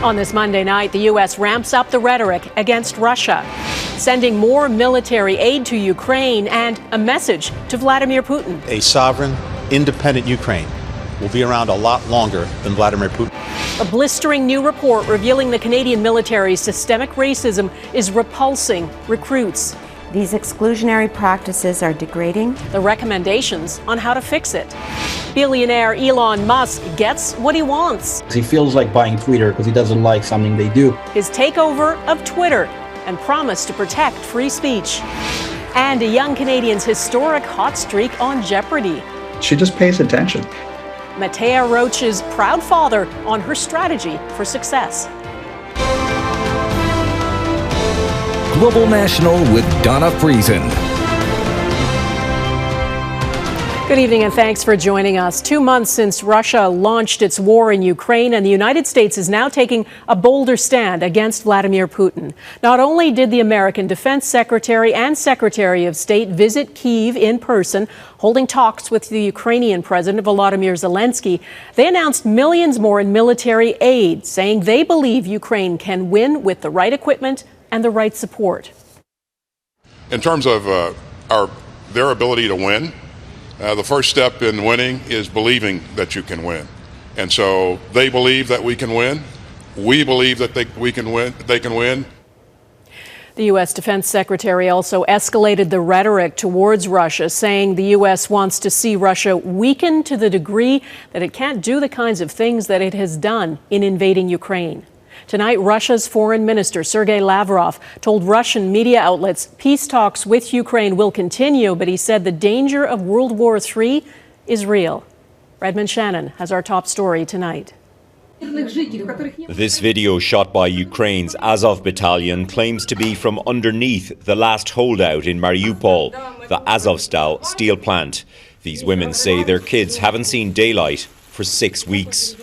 On this Monday night, the U.S. ramps up the rhetoric against Russia, sending more military aid to Ukraine and a message to Vladimir Putin. A sovereign, independent Ukraine will be around a lot longer than Vladimir Putin. A blistering new report revealing the Canadian military's systemic racism is repulsing recruits. These exclusionary practices are degrading. The recommendations on how to fix it. Billionaire Elon Musk gets what he wants. He feels like buying Twitter because he doesn't like something they do. His takeover of Twitter and promise to protect free speech. And a young Canadian's historic hot streak on Jeopardy. She just pays attention. Matea Roach's proud father on her strategy for success. Global National with Donna Friesen. Good evening and thanks for joining us. 2 months since Russia launched its war in Ukraine, and the United States is now taking a bolder stand against Vladimir Putin. Not only did the American Defense Secretary and Secretary of State visit Kyiv in person, holding talks with the Ukrainian President Volodymyr Zelensky, they announced millions more in military aid, saying they believe Ukraine can win with the right equipment and the right support. In terms of their ability to win, the first step in winning is believing that you can win. And so they believe that we can win. We believe that they can win. The U.S. Defense Secretary also escalated the rhetoric towards Russia, saying the U.S. wants to see Russia weaken to the degree that it can't do the kinds of things that it has done in invading Ukraine. Tonight, Russia's Foreign Minister Sergei Lavrov told Russian media outlets peace talks with Ukraine will continue, but he said the danger of World War III is real. Redmond Shannon has our top story tonight. This video shot by Ukraine's Azov battalion claims to be from underneath the last holdout in Mariupol, the Azovstal steel plant. These women say their kids haven't seen daylight for 6 weeks.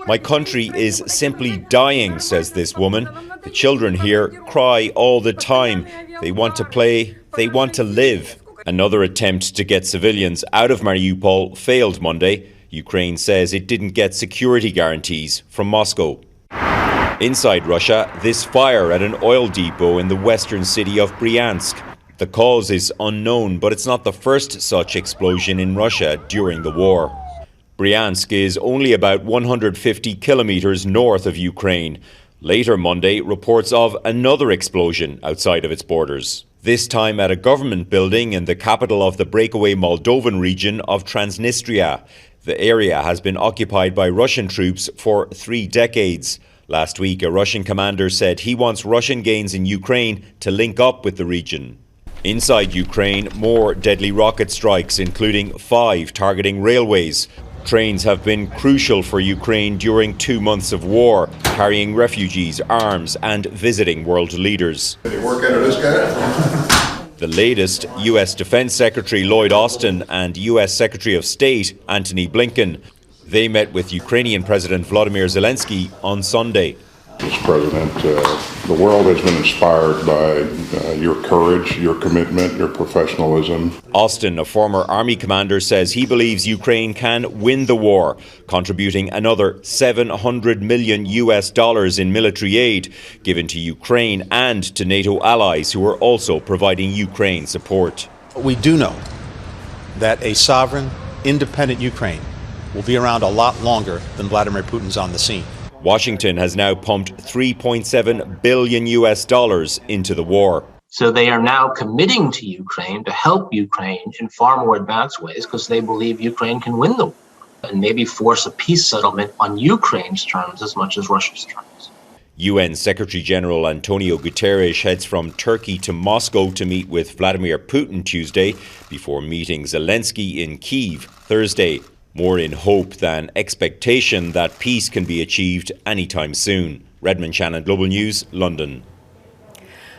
My country is simply dying, says this woman. The children here cry all the time. They want to play, they want to live. Another attempt to get civilians out of Mariupol failed Monday. Ukraine says it didn't get security guarantees from Moscow. Inside Russia, this fire at an oil depot in the western city of Bryansk. The cause is unknown, but it's not the first such explosion in Russia during the war. Bryansk is only about 150 kilometers north of Ukraine. Later Monday, reports of another explosion outside of its borders. This time at a government building in the capital of the breakaway Moldovan region of Transnistria. The area has been occupied by Russian troops for 3 decades. Last week, a Russian commander said he wants Russian gains in Ukraine to link up with the region. Inside Ukraine, more deadly rocket strikes, including 5 targeting railways. Trains have been crucial for Ukraine during 2 months of war, carrying refugees, arms and visiting world leaders. Did you work out of this guy? The latest, US Defense Secretary Lloyd and US Secretary of State Antony Blinken. They met with Ukrainian President Vladimir Zelensky on Sunday. Mr. President, the world has been inspired by your courage, your commitment, your professionalism. Austin, a former army commander, says he believes Ukraine can win the war, contributing another $700 million in military aid given to Ukraine and to NATO allies who are also providing Ukraine support. We do know that a sovereign, independent Ukraine will be around a lot longer than Vladimir Putin's on the scene. Washington has now pumped $3.7 billion into the war. So they are now committing to Ukraine to help Ukraine in far more advanced ways because they believe Ukraine can win the war and maybe force a peace settlement on Ukraine's terms as much as Russia's terms. UN Secretary General Antonio Guterres heads from Turkey to Moscow to meet with Vladimir Putin Tuesday before meeting Zelensky in Kyiv Thursday. More in hope than expectation that peace can be achieved anytime soon. Redmond Shannon, Global News, London.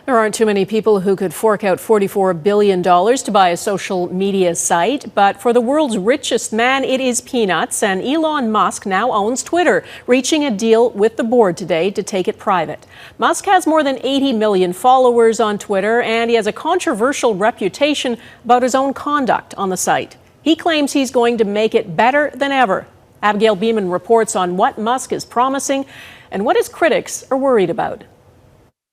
There aren't too many people who could fork out $44 billion to buy a social media site, but for the world's richest man, it is peanuts, and Elon Musk now owns Twitter, reaching a deal with the board today to take it private. Musk has more than 80 million followers on Twitter, and he has a controversial reputation about his own conduct on the site. He claims he's going to make it better than ever. Abigail Beeman reports on what Musk is promising and what his critics are worried about.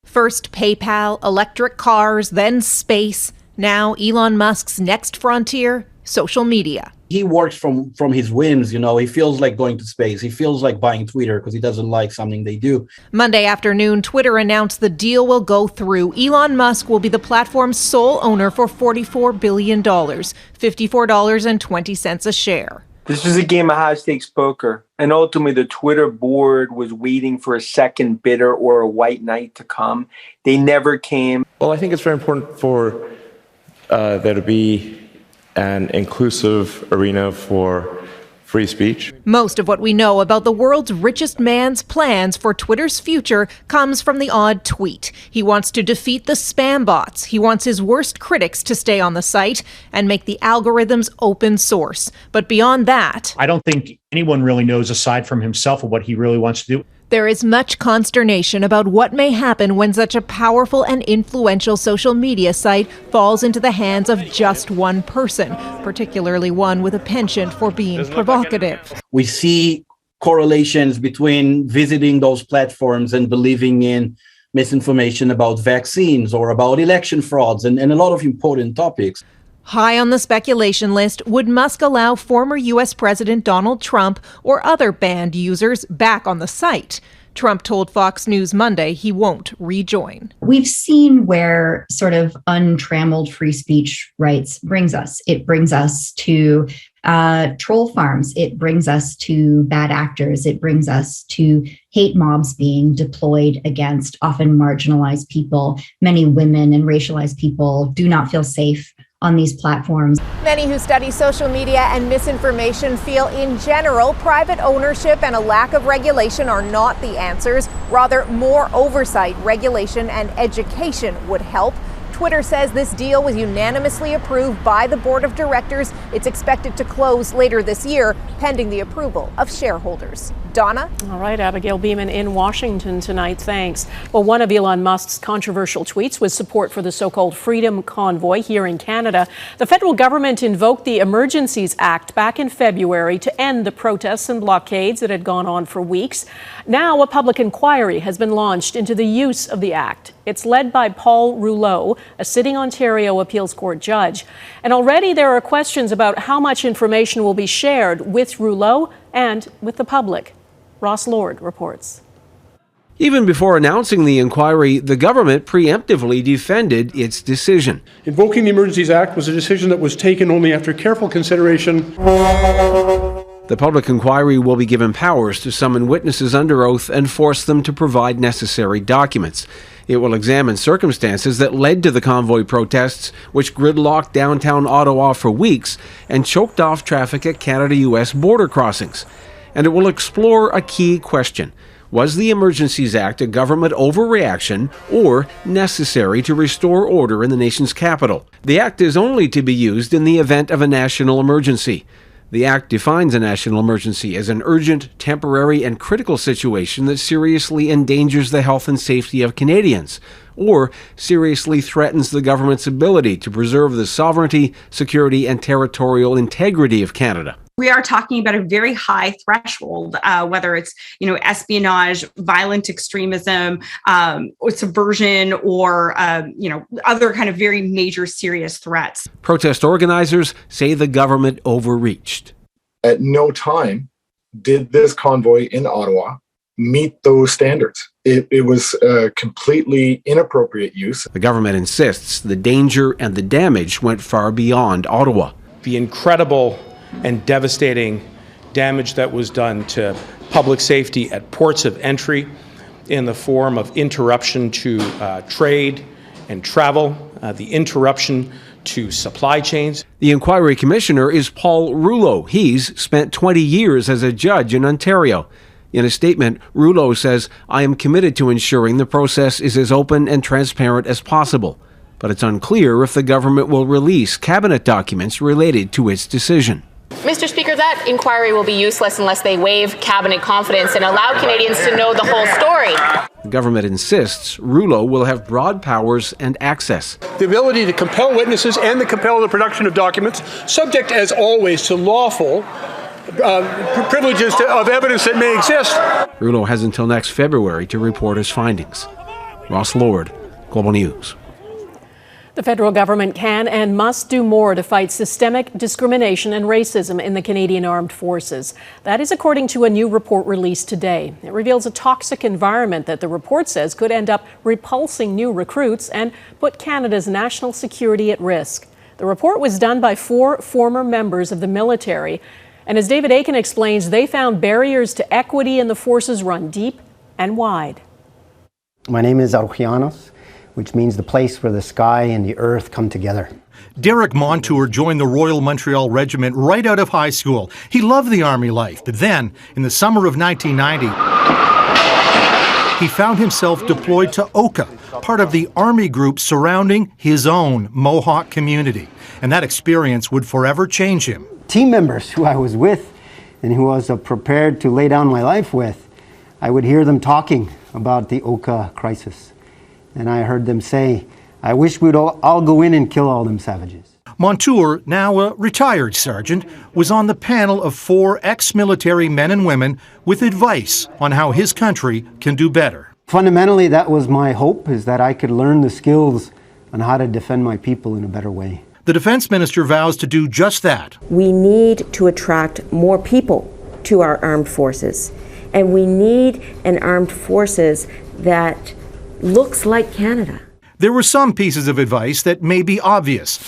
First PayPal, electric cars, then space. Now Elon Musk's next frontier, social media. He works from his whims, you know. He feels like going to space. He feels like buying Twitter because he doesn't like something they do. Monday afternoon, Twitter announced the deal will go through. Elon Musk will be the platform's sole owner for $44 billion, $54.20 a share. This is a game of high-stakes poker, and ultimately the Twitter board was waiting for a second bidder or a white knight to come. They never came. Well, I think it's very important for there to be an inclusive arena for free speech. Most of what we know about the world's richest man's plans for Twitter's future comes from the odd tweet. He wants to defeat the spam bots. He wants his worst critics to stay on the site and make the algorithms open source. But beyond that, I don't think anyone really knows aside from himself of what he really wants to do. There is much consternation about what may happen when such a powerful and influential social media site falls into the hands of just one person, particularly one with a penchant for being provocative. We see correlations between visiting those platforms and believing in misinformation about vaccines or about election frauds and a lot of important topics. High on the speculation list, would Musk allow former U.S. President Donald Trump or other banned users back on the site? Trump told Fox News Monday he won't rejoin. We've seen where sort of untrammeled free speech rights brings us. It brings us to troll farms. It brings us to bad actors. It brings us to hate mobs being deployed against often marginalized people. Many women and racialized people do not feel safe on these platforms. Many who study social media and misinformation feel in general private ownership and a lack of regulation are not the answers. Rather, more oversight, regulation, and education would help. Twitter says this deal was unanimously approved by the board of directors. It's expected to close later this year, pending the approval of shareholders. Donna? All right, Abigail Beeman in Washington tonight. Thanks. Well, one of Elon Musk's controversial tweets was support for the so-called Freedom Convoy here in Canada. The federal government invoked the Emergencies Act back in February to end the protests and blockades that had gone on for weeks. Now a public inquiry has been launched into the use of the act. It's led by Paul Rouleau, a sitting Ontario appeals court judge. And already there are questions about how much information will be shared with Rouleau and with the public. Ross Lloyd reports. Even before announcing the inquiry, the government preemptively defended its decision. Invoking the Emergencies Act was a decision that was taken only after careful consideration. The public inquiry will be given powers to summon witnesses under oath and force them to provide necessary documents. It will examine circumstances that led to the convoy protests, which gridlocked downtown Ottawa for weeks and choked off traffic at Canada-US border crossings. And it will explore a key question. Was the Emergencies Act a government overreaction or necessary to restore order in the nation's capital? The act is only to be used in the event of a national emergency. The Act defines a national emergency as an urgent, temporary, and critical situation that seriously endangers the health and safety of Canadians, or seriously threatens the government's ability to preserve the sovereignty, security, and territorial integrity of Canada. We are talking about a very high threshold, whether it's, espionage, violent extremism, or subversion, or, other kind of very major serious threats. Protest organizers say the government overreached. At no time did this convoy in Ottawa meet those standards. It was a completely inappropriate use. The government insists the danger and the damage went far beyond Ottawa. The incredible and devastating damage that was done to public safety at ports of entry in the form of interruption to trade and travel, the interruption to supply chains. The inquiry commissioner is Paul Rouleau. He's spent 20 years as a judge in Ontario. In a statement, Rouleau says, "I am committed to ensuring the process is as open and transparent as possible." But it's unclear if the government will release cabinet documents related to its decision. Mr. Speaker, that inquiry will be useless unless they waive cabinet confidence and allow Canadians to know the whole story. The government insists Rouleau will have broad powers and access. The ability to compel witnesses and to compel the production of documents, subject as always to lawful privileges of evidence that may exist. Rouleau has until next February to report his findings. Ross Lloyd, Global News. The federal government can and must do more to fight systemic discrimination and racism in the Canadian Armed Forces. That is according to a new report released today. It reveals a toxic environment that the report says could end up repulsing new recruits and put Canada's national security at risk. The report was done by 4 former members of the military. And as David Akin explains, they found barriers to equity in the forces run deep and wide. My name is Arujianos, which means the place where the sky and the earth come together. Derek Montour joined the Royal Montreal Regiment right out of high school. He loved the Army life, but then, in the summer of 1990, he found himself deployed to Oka, part of the Army group surrounding his own Mohawk community. And that experience would forever change him. Team members who I was with and who I was prepared to lay down my life with, I would hear them talking about the Oka crisis. And I heard them say, I wish we'd all go in and kill all them savages. Montour, now a retired sergeant, was on the panel of 4 ex-military men and women with advice on how his country can do better. Fundamentally, that was my hope, is that I could learn the skills on how to defend my people in a better way. The defense minister vows to do just that. We need to attract more people to our armed forces. And we need an armed forces that looks like Canada. There were some pieces of advice that may be obvious.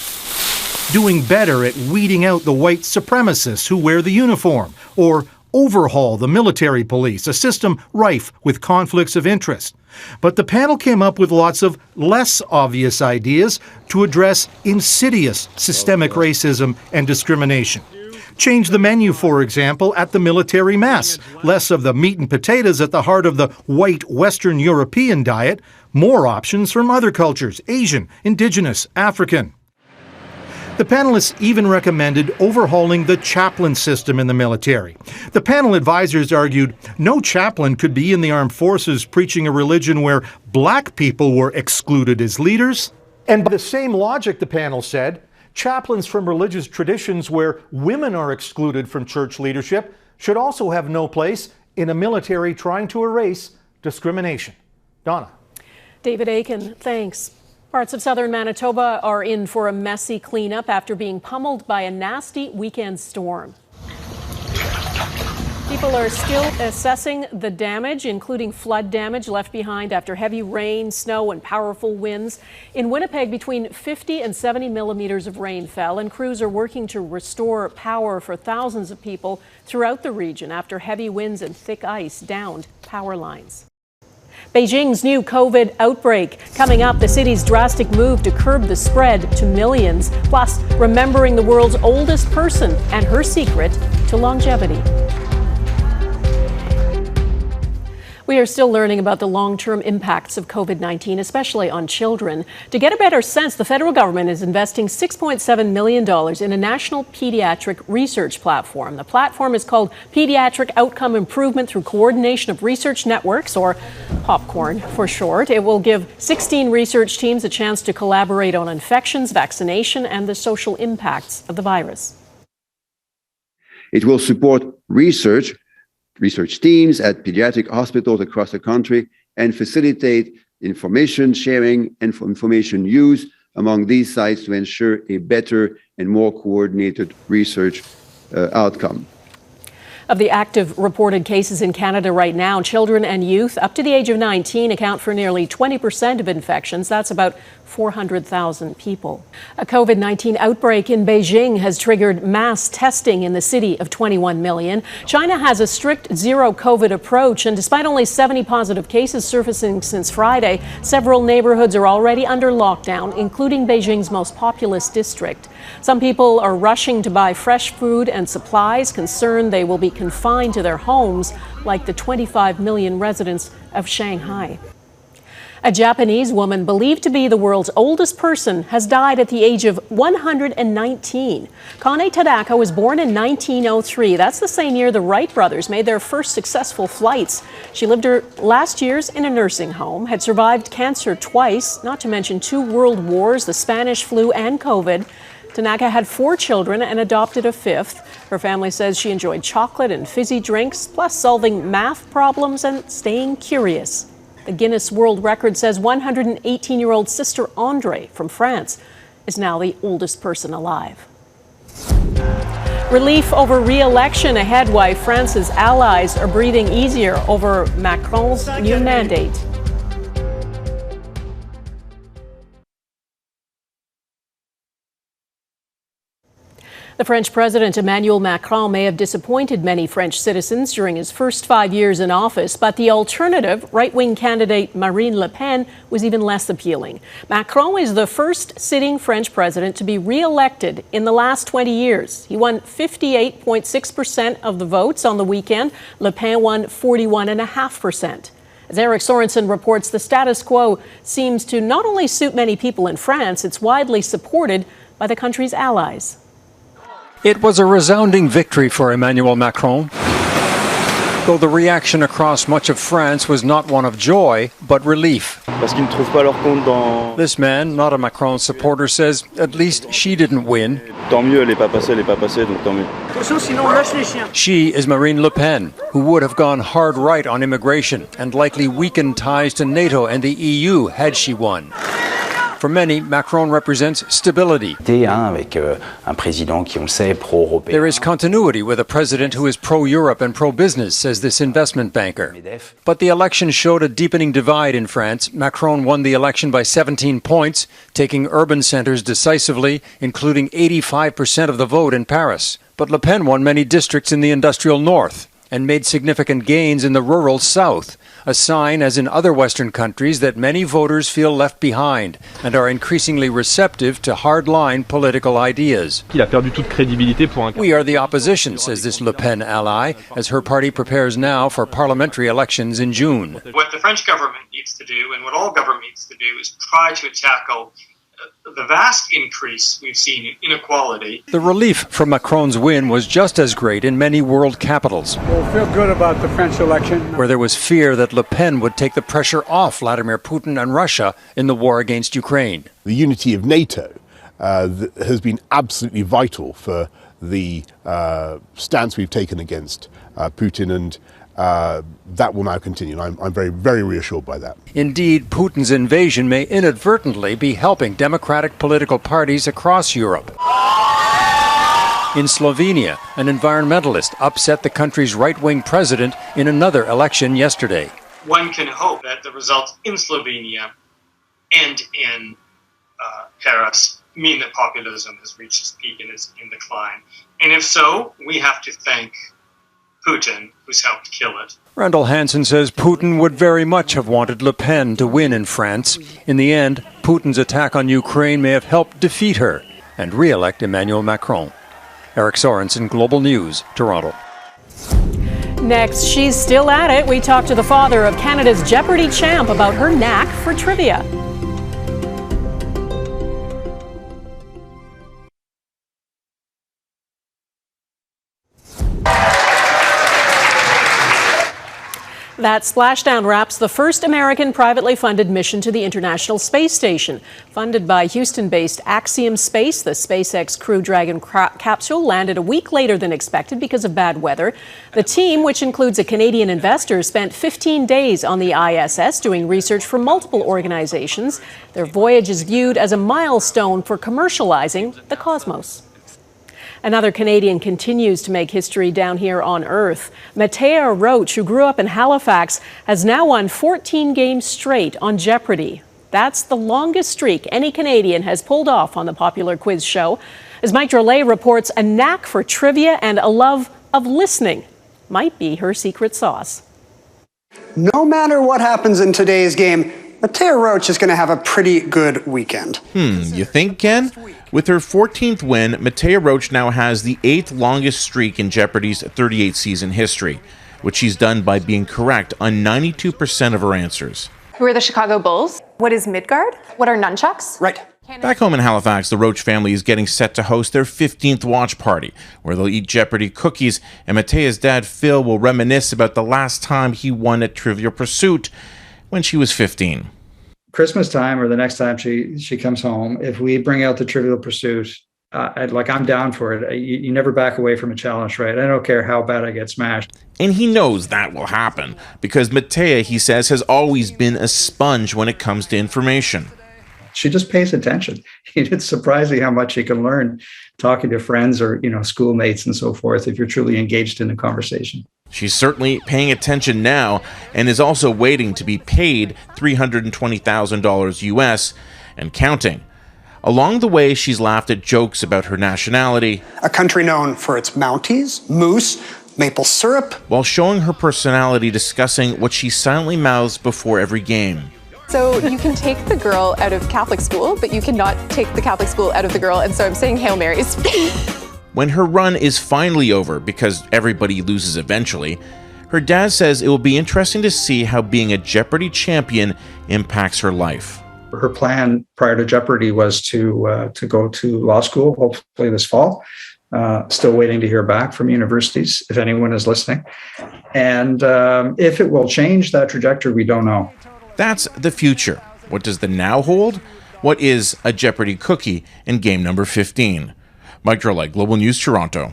Doing better at weeding out the white supremacists who wear the uniform, or overhaul the military police, a system rife with conflicts of interest. But the panel came up with lots of less obvious ideas to address insidious systemic racism and discrimination. Change the menu, for example, at the military mess. Less of the meat and potatoes at the heart of the white Western European diet. More options from other cultures, Asian, Indigenous, African. The panelists even recommended overhauling the chaplain system in the military. The panel advisors argued no chaplain could be in the armed forces preaching a religion where black people were excluded as leaders. And by the same logic, the panel said, chaplains from religious traditions where women are excluded from church leadership should also have no place in a military trying to erase discrimination. Donna. David Akin, thanks. Parts of southern Manitoba are in for a messy cleanup after being pummeled by a nasty weekend storm. People are still assessing the damage, including flood damage left behind after heavy rain, snow, and powerful winds. In Winnipeg, between 50 and 70 millimeters of rain fell, and crews are working to restore power for thousands of people throughout the region after heavy winds and thick ice downed power lines. Beijing's new COVID outbreak. Coming up, the city's drastic move to curb the spread to millions, plus remembering the world's oldest person and her secret to longevity. We are still learning about the long-term impacts of COVID-19, especially on children. To get a better sense, the federal government is investing $6.7 million in a national pediatric research platform. The platform is called Pediatric Outcome Improvement through Coordination of Research Networks, or POPCORN for short. It will give 16 research teams a chance to collaborate on infections, vaccination, and the social impacts of the virus. It will support research teams at pediatric hospitals across the country and facilitate information sharing and information use among these sites to ensure a better and more coordinated research outcome. Of the active reported cases in Canada right now, children and youth up to the age of 19 account for nearly 20% of infections. That's about 400,000 people. A COVID-19 outbreak in Beijing has triggered mass testing in the city of 21 million. China has a strict zero COVID approach, and despite only 70 positive cases surfacing since Friday, several neighborhoods are already under lockdown, including Beijing's most populous district. Some people are rushing to buy fresh food and supplies, concerned they will be confined to their homes like the 25 million residents of Shanghai. A Japanese woman believed to be the world's oldest person has died at the age of 119. Kane Tadaka was born in 1903. That's the same year the Wright brothers made their first successful flights. She lived her last years in a nursing home, had survived cancer twice, not to mention 2 world wars, the Spanish flu, and COVID. Tanaka had 4 children and adopted a 5th. Her family says she enjoyed chocolate and fizzy drinks, plus solving math problems and staying curious. The Guinness World Record says 118-year-old Sister Andre from France is now the oldest person alive. Relief over re-election ahead while France's allies are breathing easier over Macron's new mandate. The French President Emmanuel Macron may have disappointed many French citizens during his first 5 years in office, but the alternative, right-wing candidate Marine Le Pen, was even less appealing. Macron is the first sitting French president to be re-elected in the last 20 years. He won 58.6% of the votes on the weekend. Le Pen won 41.5%. As Eric Sorensen reports, the status quo seems to not only suit many people in France, it's widely supported by the country's allies. It was a resounding victory for Emmanuel Macron, though the reaction across much of France was not one of joy, but relief. This man, not a Macron supporter, says at least she didn't win. She is Marine Le Pen, who would have gone hard right on immigration and likely weakened ties to NATO and the EU had she won. For many, Macron represents stability. There is continuity with a president who is pro-Europe and pro-business, says this investment banker. But the election showed a deepening divide in France. Macron won the election by 17 points, taking urban centers decisively, including 85% of the vote in Paris. But Le Pen won many districts in the industrial north and made significant gains in the rural south, a sign, as in other Western countries, that many voters feel left behind and are increasingly receptive to hardline political ideas. We are the opposition, says this Le Pen ally, as her party prepares now for parliamentary elections in June. What the French government needs to do, and what all government needs to do, is try to tackle the vast increase we've seen in inequality. The relief from Macron's win was just as great in many world capitals. We'll feel good about the French election, where there was fear that Le Pen would take the pressure off Vladimir Putin and Russia in the war against Ukraine. The unity of NATO has been absolutely vital for the stance we've taken against Putin, and that will now continue. I'm very, very reassured by that. Indeed, Putin's invasion may inadvertently be helping democratic political parties across Europe. In Slovenia, an environmentalist upset the country's right-wing president in another election yesterday. One can hope that the results in Slovenia and in Paris mean that populism has reached its peak and is in decline. And if so, we have to thank Putin, who's helped kill it. Randall Hansen says Putin would very much have wanted Le Pen to win in France. In the end, Putin's attack on Ukraine may have helped defeat her and re-elect Emmanuel Macron. Eric Sorensen, Global News, Toronto. Next, she's still at it. We talk to the father of Canada's Jeopardy champ about her knack for trivia. That splashdown wraps the first American privately funded mission to the International Space Station. Funded by Houston-based Axiom Space, the SpaceX Crew Dragon capsule landed a week later than expected because of bad weather. The team, which includes a Canadian investor, spent 15 days on the ISS doing research for multiple organizations. Their voyage is viewed as a milestone for commercializing the cosmos. Another Canadian continues to make history down here on Earth. Matea Roach, who grew up in Halifax, has now won 14 games straight on Jeopardy! That's the longest streak any Canadian has pulled off on the popular quiz show. As Mike Drolet reports, a knack for trivia and a love of listening might be her secret sauce. No matter what happens in today's game, Matea Roach is going to have a pretty good weekend. You think, Ken? With her 14th win, Matea Roach now has the 8th longest streak in Jeopardy's 38-season history, which she's done by being correct on 92% of her answers. Who are the Chicago Bulls? What is Midgard? What are nunchucks? Right. Back home in Halifax, the Roach family is getting set to host their 15th watch party, where they'll eat Jeopardy cookies, and Matea's dad, Phil, will reminisce about the last time he won at Trivial Pursuit when she was 15. Christmas time or the next time she comes home, if we bring out the Trivial Pursuit, I'm down for it. You never back away from a challenge, right? I don't care how bad I get smashed. And he knows that will happen because Matea, he says, has always been a sponge when it comes to information. She just pays attention. It's surprising how much you can learn talking to friends or, schoolmates and so forth if you're truly engaged in a conversation. She's certainly paying attention now and is also waiting to be paid $320,000 US and counting. Along the way, she's laughed at jokes about her nationality. A country known for its Mounties, moose, maple syrup. While showing her personality discussing what she silently mouths before every game. So you can take the girl out of Catholic school, but you cannot take the Catholic school out of the girl. And so I'm saying Hail Marys. When her run is finally over, because everybody loses eventually, her dad says it will be interesting to see how being a Jeopardy champion impacts her life. Her plan prior to Jeopardy was to go to law school, hopefully this fall. Still waiting to hear back from universities, if anyone is listening. And if it will change that trajectory, we don't know. That's the future. What does the now hold? What is a Jeopardy cookie in game number 15? Mike Drolet, Global News, Toronto.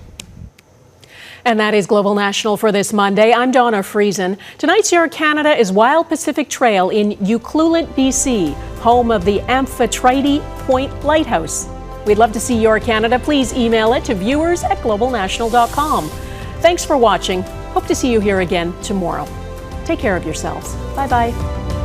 And that is Global National for this Monday. I'm Donna Friesen. Tonight's Your Canada is Wild Pacific Trail in Ucluelet, BC, home of the Amphitrite Point Lighthouse. We'd love to see Your Canada. Please email it to viewers@globalnational.com. Thanks for watching. Hope to see you here again tomorrow. Take care of yourselves. Bye-bye.